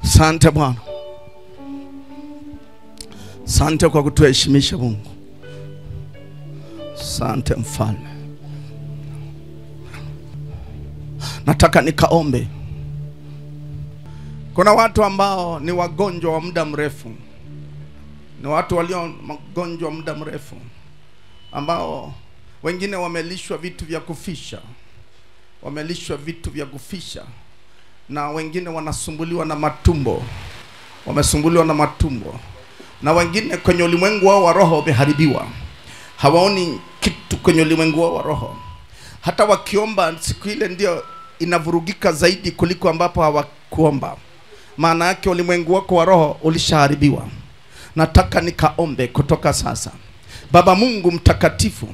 Asante Bwana. Asante kwa kutuheshimisha Mungu. Asante Mfalme. Nataka nikaombe. Kuna watu ambao ni wagonjwa wa muda mrefu. Ni watu walio magonjwa muda mrefu, ambao wengine wamelishwa vitu vya kufisha. Wamelishwa vitu vya kufisha. Na wengine wanasumbuliwa na matumbo. Wamesumbuliwa na matumbo. Na wengine kwenye ulimwengu wao wa roho wameharibiwa. Hawaoni kitu kwenye ulimwengu wao wa roho. Hata wakiomba siku ile ndio inavurugika zaidi kuliko ambapo hawakuomba. Maana yake ulimwengu wako wa roho ulishaharibiwa. Nataka nikaombe kutoka sasa. Baba Mungu mtakatifu,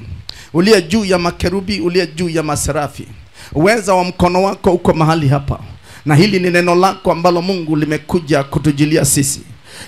uliye juu ya makerubi, uliye juu ya maserafi, uweza wa mkono wako uko mahali hapa. Na hili ni neno lako ambalo Mungu limekuja kutujilia sisi.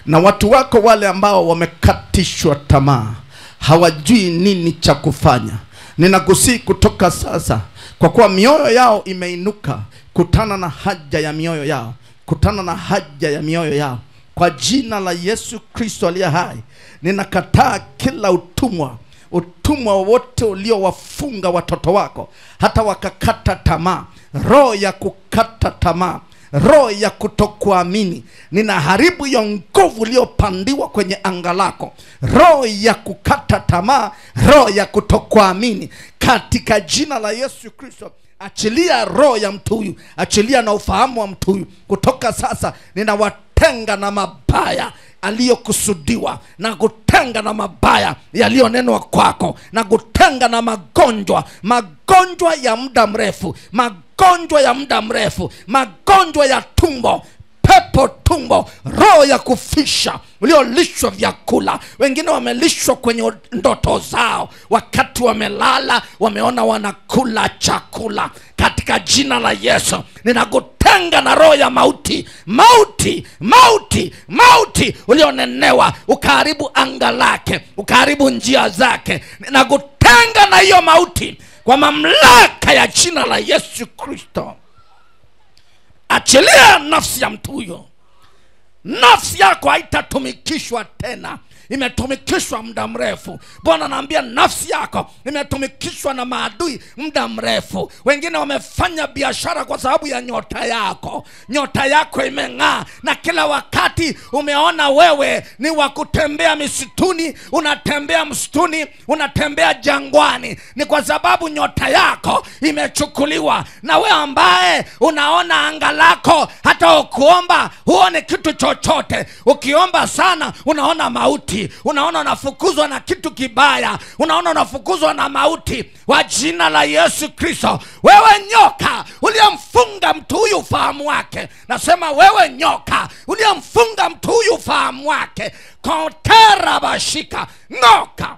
Na watu wako wale ambao wamekatishwa tamaa, hawajui nini cha kufanya, ninakusihi kutoka sasa, kwa kuwa mioyo yao imeinuka, kutana na haja ya mioyo yao. Kutana na haja ya mioyo yao. Kwa jina la Yesu Kristo aliye hai, ninakataa kila utumwa. Utumwa wote uliowafunga watoto wako, hata wakakata tamaa. Roho ya kukata tamaa, roho ya kutokuamini, ninaharibu hiyo nguvu iliyopandiwa kwenye anga lako. Roho ya kukata tamaa, roho ya kutokuamini, katika jina la Yesu Kristo, achilia roho ya mtu huyu, achilia na ufahamu wa mtu huyu. Kutoka sasa ninawatenga na mabaya aliyokusudiwa, na kutenga na mabaya yaliyonenwa kwako, na kutenga na magonjwa ya muda mrefu, magonjwa ya muda mrefu, magonjwa ya tumbo, pepo tumbo, roho ya kufisha uliolishwa vyakula. Wengine wamelishwa kwenye ndoto zao, wakati wamelala wameona wanakula chakula. Katika jina la Yesu ninakutenga na roho ya mauti, mauti, mauti, mauti ulionenewa ukaharibu anga lake, ukaharibu njia zake. Ninakutenga na hiyo mauti kwa mamlaka ya jina la Yesu Kristo. Achilia nafsi ya mtu huyo. Nafsi yako haitatumikishwa tena. Imetumikishwa muda mrefu. Bwana anaambia nafsi yako imetumikishwa na maadui muda mrefu. Wengine wamefanya biashara kwa sababu ya nyota yako. Nyota yako imeng'aa, na kila wakati umeona wewe ni wa kutembea misituni, unatembea msituni, unatembea jangwani. Ni kwa sababu nyota yako imechukuliwa. Na wewe ambaye unaona anga lako, hata ukuomba huone kitu chochote. Ukiomba sana unaona mauti. Unaona unafukuzwa na kitu kibaya. Unaona unafukuzwa na mauti. Wa jina la Yesu Kristo, wewe nyoka uliyemfunga mtu huyu ufahamu wake, nasema wewe nyoka uliyemfunga mtu huyu ufahamu wake, kotera bashika, ngoka,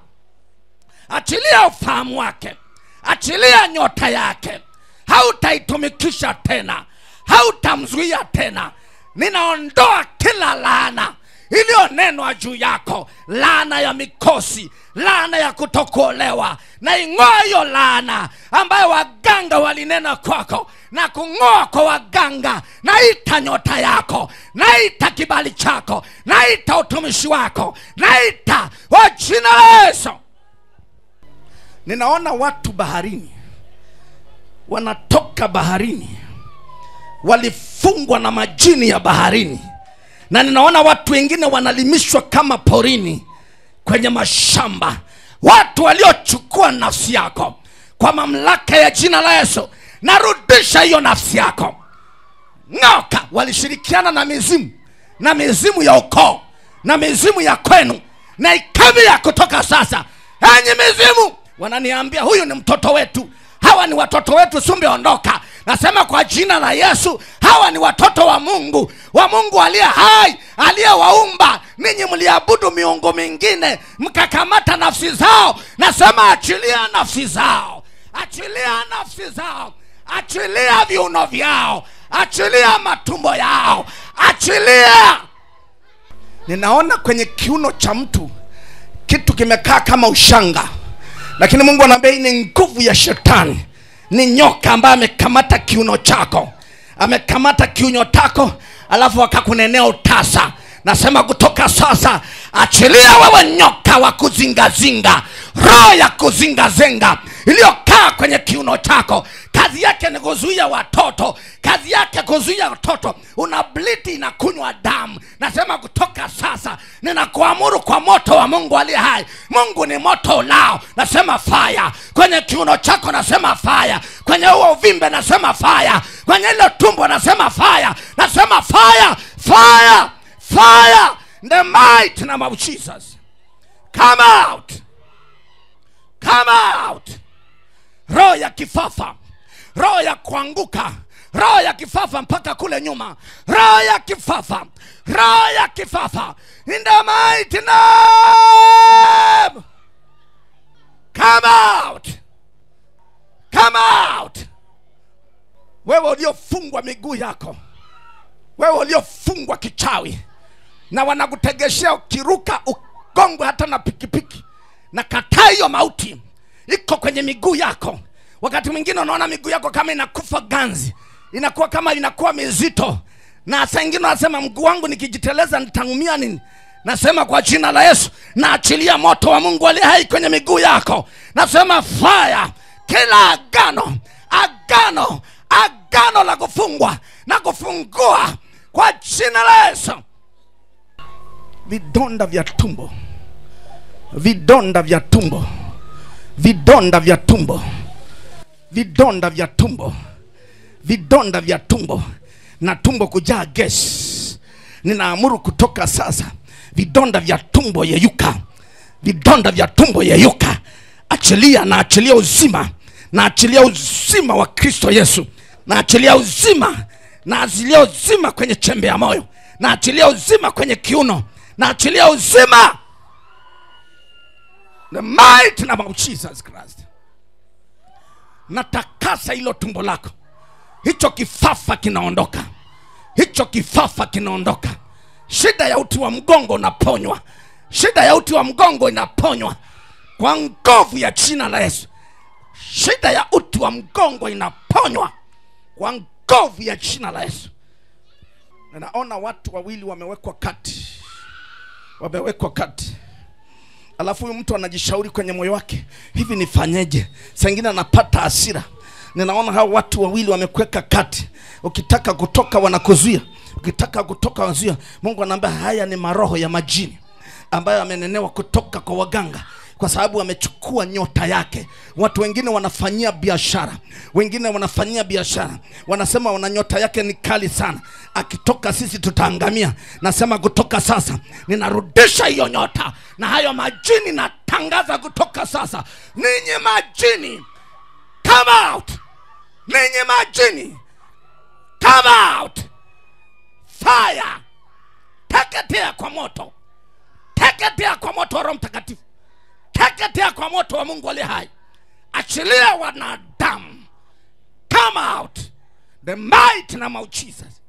achilia ufahamu wake, achilia nyota yake. Hautaitumikisha tena, hautamzuia tena. Ninaondoa kila laana iliyonenwa juu yako, laana ya mikosi, laana ya kutokuolewa. Na ing'oa hiyo laana ambayo waganga walinena kwako, na kung'oa kwa waganga. Naita nyota yako, naita kibali chako, naita utumishi wako, naita kwa jina la Yesu. Ninaona watu baharini, wanatoka baharini, walifungwa na majini ya baharini. Na ninaona watu wengine wanalimishwa kama porini, kwenye mashamba. Watu waliochukua nafsi yako, kwa mamlaka ya jina la Yesu, narudisha hiyo nafsi yako. Ngoka walishirikiana na mizimu, na mizimu ya ukoo, na mizimu ya kwenu, na ikabila kutoka sasa. Enyi mizimu, wananiambia huyu ni mtoto wetu, hawa ni watoto wetu, sumbe ondoka. Nasema kwa jina la Yesu, hawa ni watoto wa Mungu, wa Mungu aliye hai, aliyewaumba. Ninyi mliabudu miungu mingine, mkakamata nafsi zao. Nasema achilia nafsi zao, achilia nafsi zao, achilia viuno vyao, achilia matumbo yao, achilia. Ninaona kwenye kiuno cha mtu kitu kimekaa kama ushanga, lakini Mungu anaambia hii ni nguvu ya shetani. Ni nyoka ambaye amekamata kiuno chako, amekamata kiuno chako, alafu wakakunenea utasa. Nasema kutoka sasa, achilia wewe nyoka wa kuzingazinga, roho ya kuzingazenga iliyokaa kwenye kiuno chako. Kazi yake ni kuzuia watoto, kazi yake kuzuia watoto. Una bleed, inakunywa damu. Nasema kutoka sasa, ninakuamuru kwa moto wa Mungu aliye hai. Mungu ni moto ulao. Nasema fire kwenye kiuno chako, nasema fire kwenye huo uvimbe, nasema fire kwenye ile tumbo, nasema fire, nasema fire, fire, fire, in the mighty name of Jesus. Come out, come out. Roho ya kifafa, roho ya kuanguka, roho ya kifafa mpaka kule nyuma, roho ya kifafa, roho ya kifafa, in the mighty name. Come out, come out. Wewe uliofungwa miguu yako, wewe uliofungwa kichawi na wanakutegeshea ukiruka ugongwe hata na pikipiki, na kataa hiyo mauti iko kwenye miguu yako. Wakati mwingine unaona miguu yako kama inakufa ganzi, inakuwa kama inakuwa mizito, na saa nyingine unasema mguu wangu nikijiteleza nitaumia nini? Nasema kwa jina la Yesu, naachilia moto wa Mungu aliye hai kwenye miguu yako. Nasema fire, kila agano, agano, agano la kufungwa na kufungua kwa jina la Yesu. Vidonda vya tumbo, vidonda vya tumbo, vidonda vya tumbo, vidonda vya tumbo, vidonda vya tumbo na tumbo kujaa gesi, ninaamuru kutoka sasa, vidonda vya tumbo yeyuka, vidonda vya tumbo yeyuka. Achilia, na achilia uzima, na achilia uzima wa Kristo Yesu, na achilia uzima, na achilia uzima kwenye chembe ya moyo, na achilia uzima kwenye kiuno, na achilia uzima, the mighty name of Jesus Christ. Natakasa hilo tumbo lako, hicho kifafa kinaondoka, hicho kifafa kinaondoka. Shida ya uti wa mgongo unaponywa, shida ya uti wa mgongo inaponywa kwa nguvu ya jina la Yesu. Shida ya uti wa mgongo inaponywa kwa nguvu ya jina la Yesu. Naona watu wawili wamewekwa kati, wamewekwa kati. Alafu huyu mtu anajishauri kwenye moyo wake, hivi nifanyeje? Saa nyingine anapata hasira. Ninaona hao watu wawili wamekweka kati. Ukitaka kutoka wanakuzuia, ukitaka kutoka wazuia. Mungu anaambia haya ni maroho ya majini ambayo amenenewa kutoka kwa waganga, kwa sababu wamechukua nyota yake. Watu wengine wanafanyia biashara, wengine wanafanyia biashara, wanasema wana nyota yake ni kali sana, akitoka sisi tutaangamia. Nasema kutoka sasa, ninarudisha hiyo nyota na hayo majini. Natangaza kutoka sasa, ninyi majini come out, ninyi majini come out. Fire, teketea kwa moto, teketea kwa moto wa Roho Mtakatifu, teketea kwa moto wa Mungu aliye hai. Achilia wanadamu, come out, the mighty name of Jesus.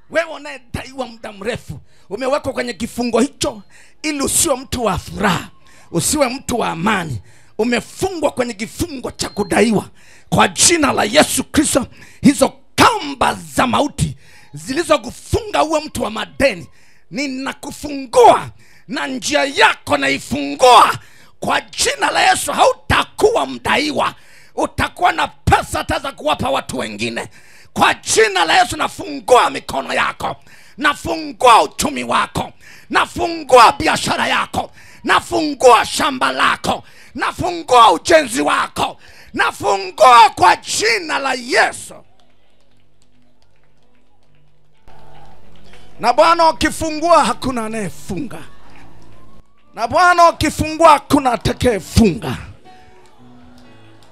Wewe unayedaiwa muda mrefu, umewekwa kwenye kifungo hicho ili usiwe mtu wa furaha, usiwe mtu wa amani. Umefungwa kwenye kifungo cha kudaiwa kwa jina la Yesu Kristo. Hizo kamba za mauti zilizokufunga uwe mtu wa madeni, ninakufungua na njia yako naifungua kwa jina la Yesu. Hautakuwa mdaiwa, utakuwa na pesa hata za kuwapa watu wengine. Kwa jina la Yesu nafungua mikono yako, nafungua uchumi wako, nafungua biashara yako, nafungua shamba lako, nafungua ujenzi wako, nafungua kwa jina la Yesu. Na Bwana ukifungua hakuna anayefunga, na Bwana ukifungua hakuna atakayefunga.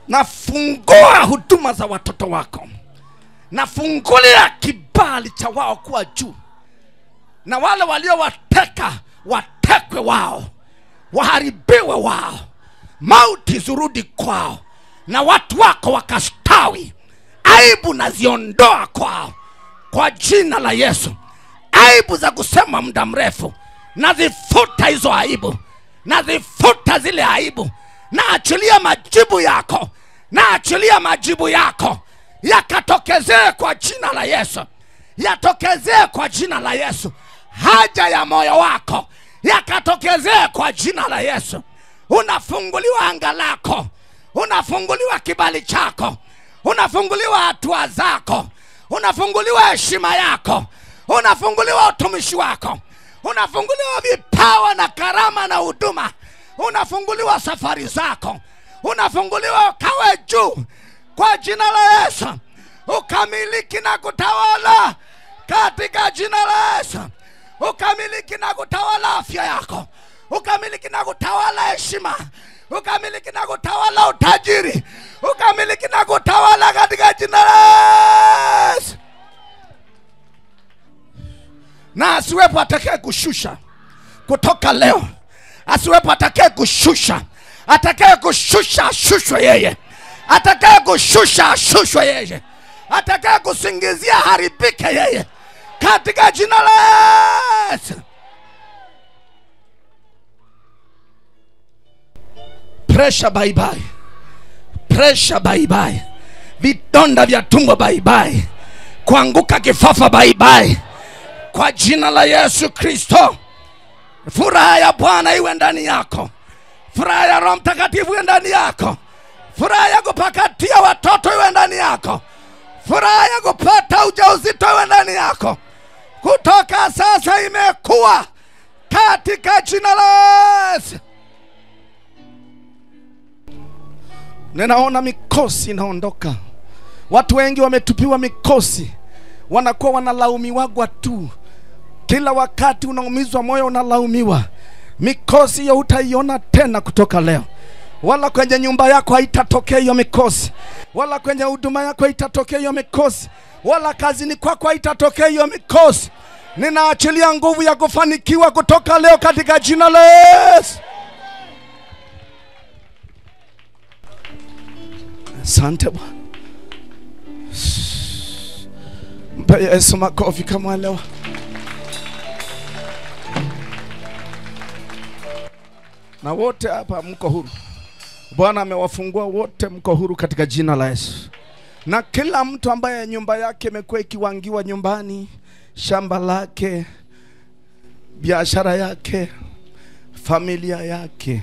Nafungua huduma za watoto wako, nafungulia kibali cha wao kuwa juu, na wale waliowateka watekwe wao, waharibiwe wao, mauti zurudi kwao, na watu wako wakastawi. Aibu naziondoa kwao kwa jina la Yesu. Aibu za kusema muda mrefu, nazifuta hizo aibu, nazifuta zile aibu. Naachilia majibu yako, naachilia majibu yako yakatokezee kwa jina la Yesu, yatokezee kwa jina la Yesu. Haja ya moyo wako yakatokezee kwa jina la Yesu. Unafunguliwa anga lako, unafunguliwa kibali chako, unafunguliwa hatua zako, unafunguliwa heshima yako, unafunguliwa utumishi wako, unafunguliwa vipawa na karama na huduma, unafunguliwa safari zako, unafunguliwa kawe juu kwa jina la Yesu. Ukamiliki na kutawala katika jina la Yesu. Ukamiliki na kutawala afya yako, ukamiliki na kutawala heshima, ukamiliki na kutawala utajiri, ukamiliki na kutawala katika jina la Yesu. Na asiwepo atakaye kushusha kutoka leo. Asiwepo atakaye kushusha. Atakaye kushusha ashushwe yeye. Atakaye kushusha ashushwe yeye. Atakaye kusingizia haribike yeye, katika jina la Yesu. Pressure bye bye. Pressure bye bye. Vidonda vya tumbo bye bye. Kuanguka kifafa bye bye. Kwa jina la Yesu Kristo. Furaha ya Bwana iwe ndani yako. Furaha ya Roho Mtakatifu iwe ndani yako. Furaha ya kupakatia watoto iwe ndani yako. Furaha ya kupata ujauzito iwe ndani yako. Kutoka sasa imekuwa katika jina la Yesu. Ninaona mikosi inaondoka. Watu wengi wametupiwa mikosi, wanakuwa wanalaumiwa tu. Kila wakati unaumizwa moyo, unalaumiwa. Mikosi hiyo utaiona tena kutoka leo. Wala kwenye nyumba yako haitatokea hiyo mikosi, wala kwenye huduma yako haitatokea hiyo mikosi, wala kazini kwako haitatokea hiyo mikosi. Ninaachilia nguvu ya kufanikiwa kutoka leo katika jina la Yesu. Asante Bwana. Mpe Yesu makofi kama leo. Na wote hapa mko huru. Bwana amewafungua wote, mko huru katika jina la Yesu. Na kila mtu ambaye nyumba yake imekuwa ikiwangiwa nyumbani, shamba lake, biashara yake, familia yake,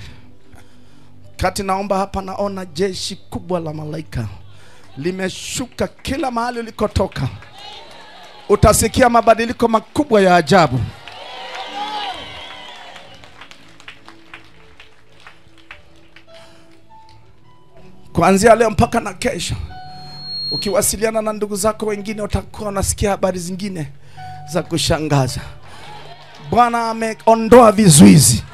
kati naomba hapa, naona jeshi kubwa la malaika limeshuka kila mahali ulikotoka. Utasikia mabadiliko makubwa ya ajabu. Kuanzia leo mpaka na kesho, ukiwasiliana na ndugu zako wengine, utakuwa unasikia habari zingine za kushangaza. Bwana ameondoa vizuizi.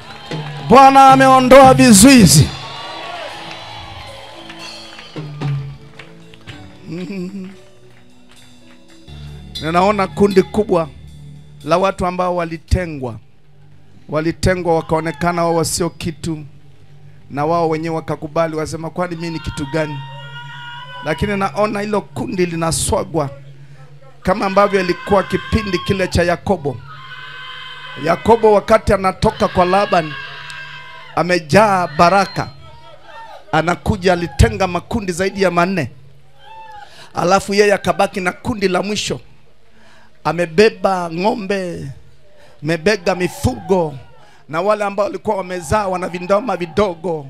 Bwana ameondoa vizuizi. Ninaona kundi kubwa la watu ambao walitengwa wakaonekana wao sio kitu, na wao wenyewe wakakubali, wasema kwani mimi ni kitu gani? Lakini naona hilo kundi linaswagwa kama ambavyo ilikuwa kipindi kile cha Yakobo. Yakobo wakati anatoka kwa Laban amejaa baraka, anakuja alitenga makundi zaidi ya 4. Alafu yeye akabaki na kundi la mwisho. Amebeba ng'ombe, amebeba mifugo, na wale ambao walikuwa wamezaa wana vindoma vidogo,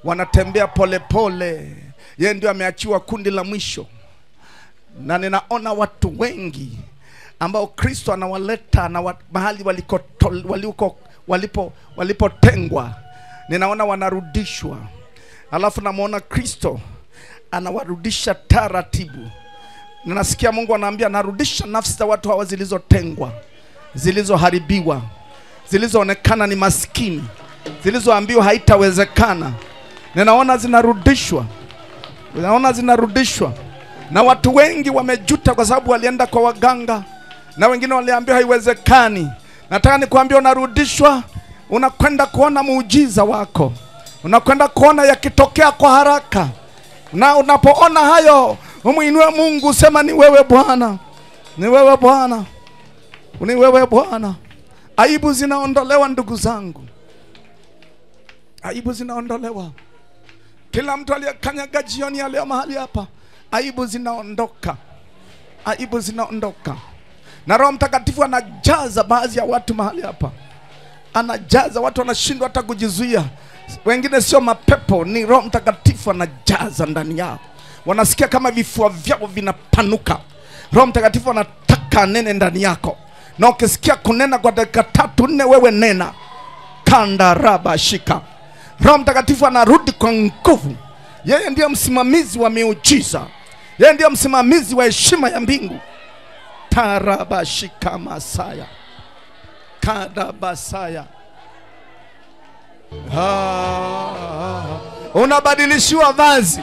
wanatembea pole pole. Yeye ndio ameachiwa kundi la mwisho. Na ninaona watu wengi ambao Kristo anawaleta na mahali walipotengwa, ninaona wanarudishwa. Alafu namuona Kristo anawarudisha taratibu. Ninasikia Mungu anaambia narudisha nafsi za watu hawa zilizotengwa, zilizoharibiwa, zilizoonekana ni maskini, zilizoambiwa haitawezekana. Ninaona zinarudishwa. Ninaona zinarudishwa. Na watu wengi wamejuta kwa sababu walienda kwa waganga, na wengine waliambiwa haiwezekani. Nataka nikuambie unarudishwa. Unakwenda kuona muujiza wako, unakwenda kuona yakitokea kwa haraka. Na unapoona hayo, umuinue Mungu, sema ni wewe Bwana, ni wewe Bwana, ni wewe Bwana. Aibu zinaondolewa ndugu zangu, aibu zinaondolewa. Kila mtu aliyekanyaga jioni ya leo mahali hapa, aibu zinaondoka, aibu zinaondoka. Na Roho Mtakatifu anajaza baadhi ya watu mahali hapa. Anajaza watu, wanashindwa hata kujizuia. Wengine sio mapepo, ni Roho Mtakatifu anajaza ndani yao. Wanasikia kama vifua vyao vinapanuka. Roho Mtakatifu anataka nene ndani yako. Na ukisikia kunena kwa dakika 3-4, wewe nena. Kanda raba shika. Roho Mtakatifu anarudi kwa nguvu. Yeye ndiye msimamizi wa miujiza. Yeye ndiye msimamizi wa heshima ya mbingu. Taraba shika masaya. Kadabasaya. Unabadilishiwa vazi.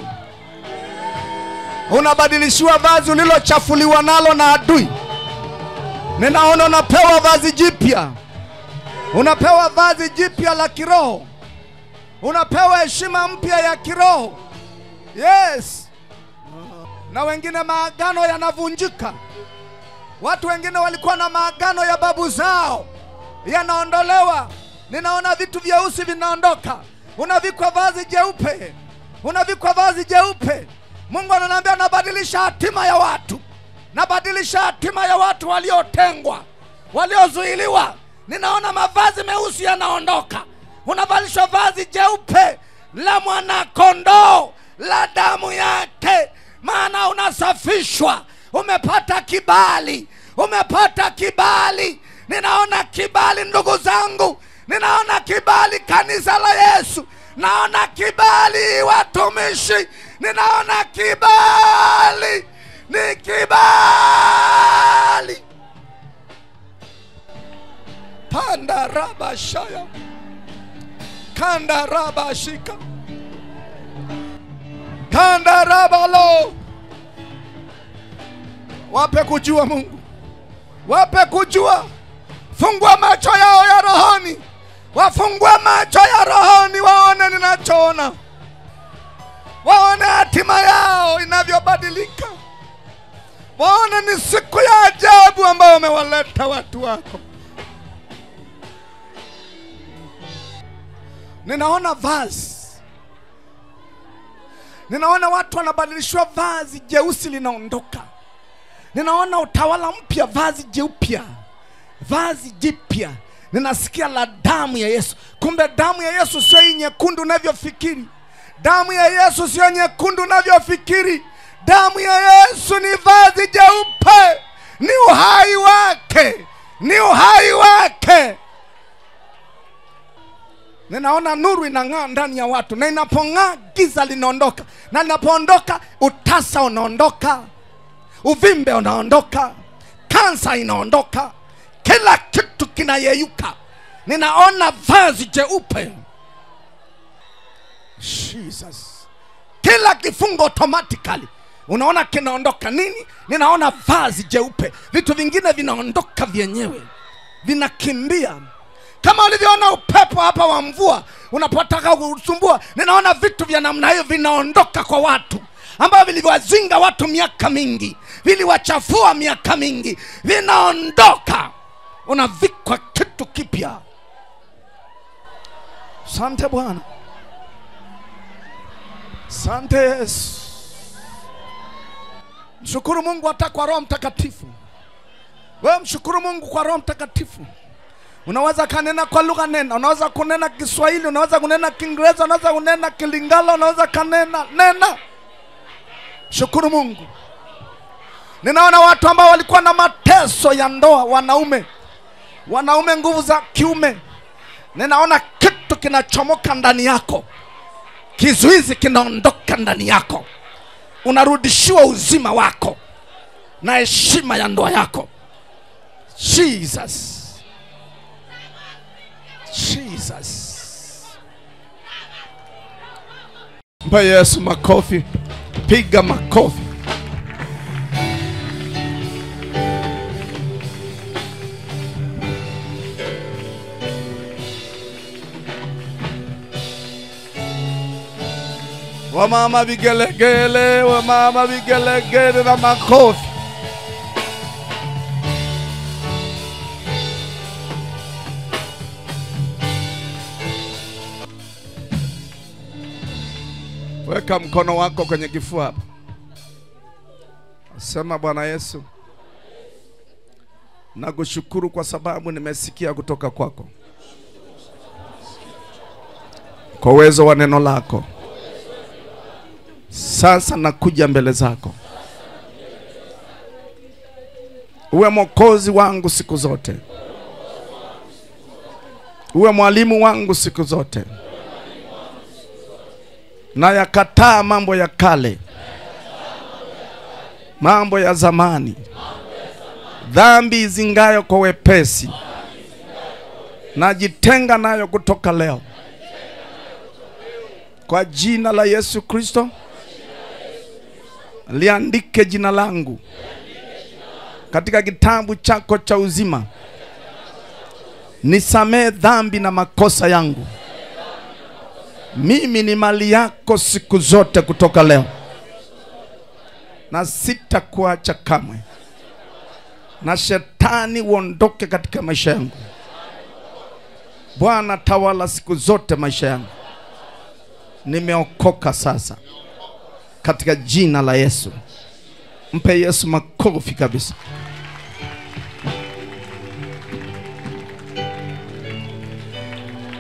Unabadilishiwa vazi ulilochafuliwa nalo na adui. Ninaona unapewa vazi jipya. Unapewa vazi jipya la kiroho. Unapewa heshima mpya ya kiroho. Yes. Na wengine maagano yanavunjika. Watu wengine walikuwa na maagano ya babu zao, yanaondolewa. Ninaona vitu vyeusi vinaondoka. Unavikwa vazi jeupe. Unavikwa vazi jeupe. Mungu ananiambia nabadilisha hatima ya watu. Nabadilisha hatima ya watu waliotengwa, waliozuiliwa. Ninaona mavazi meusi yanaondoka. Unavalishwa vazi jeupe la mwana kondoo, la damu yake. Maana unasafishwa. Umepata kibali. Umepata kibali. Ninaona kibali ndugu zangu. Ninaona kibali kanisa la Yesu. Naona kibali watumishi. Ninaona kibali. Ni kibali. Panda raba shaya. Kanda raba shika. Kanda raba lo. Wape kujua Mungu. Wape kujua. Fungua macho yao ya rohoni. Wafungua macho ya rohoni, waone ninachoona. Waone hatima yao inavyobadilika. Waone ni siku ya ajabu ambayo umewaleta watu wako. Ninaona vazi. Ninaona watu wanabadilishwa vazi jeusi linaondoka. Ninaona utawala mpya, vazi jeupe. Vazi jipya. Ninasikia la damu ya Yesu. Kumbe damu ya Yesu sio nyekundu unavyofikiri. Damu ya Yesu sio nyekundu unavyofikiri. Damu ya Yesu ni vazi jeupe. Ni uhai wake. Ni uhai wake. Ninaona nuru inang'aa ndani ya watu. Na inapong'aa giza linaondoka. Na inapoondoka utasa unaondoka. Uvimbe unaondoka. Kansa inaondoka. Kila kitu kinayeyuka. Ninaona vazi jeupe. Jesus. Kila kifungo automatically unaona kinaondoka. Nini? Ninaona vazi jeupe. Vitu vingine vinaondoka vyenyewe. Vinakimbia. Kama ulivyoona upepo hapa wa mvua unapotaka kusumbua, ninaona vitu vya namna hiyo vinaondoka kwa watu ambao vilivyowazinga watu miaka mingi, viliwachafua miaka mingi, vinaondoka. Unavikwa kitu kipya. Asante Bwana. Asante Yesu. Mshukuru Mungu hata kwa Roho Mtakatifu. Wewe mshukuru Mungu kwa Roho Mtakatifu. Unaweza kunena kwa lugha, nena. Unaweza kunena Kiswahili, unaweza kunena Kiingereza, unaweza kunena Kilingala, unaweza kunena nena. Shukuru Mungu. Ninaona watu ambao walikuwa na mateso ya ndoa, wanaume nguvu za kiume. Ninaona kitu kinachomoka ndani yako. Kizuizi kinaondoka ndani yako. Unarudishiwa uzima wako na heshima ya ndoa yako. Jesus. Jesus. Mpa Yesu makofi. Piga makofi. Wamama vigelegele, wamama vigelegele na makofi. Weka mkono wako kwenye kifua hapa. Sema, Bwana Yesu, Nakushukuru kwa sababu nimesikia kutoka kwako. Kwa uwezo wa neno lako, sasa nakuja mbele zako. Uwe mwokozi wangu siku zote. Uwe mwalimu wangu siku zote. Na yakataa mambo ya kale, mambo ya zamani, dhambi izingayo kwa wepesi. Najitenga nayo kutoka leo, kwa jina la Yesu Kristo. Liandike jina langu katika kitabu chako cha uzima. Nisamee dhambi na makosa yangu. Mimi ni mali yako siku zote kutoka leo, na sitakuacha kamwe. Na shetani uondoke katika maisha yangu. Bwana tawala siku zote maisha yangu. Nimeokoka sasa katika jina la Yesu. Mpe Yesu makofi kabisa.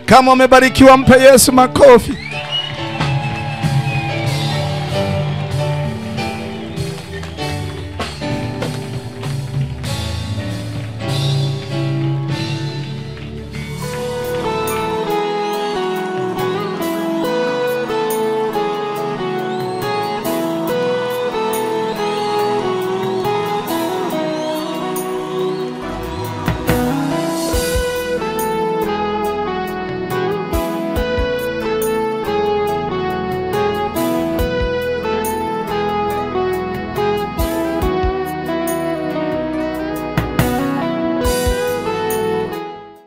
Kama umebarikiwa, mpe Yesu makofi.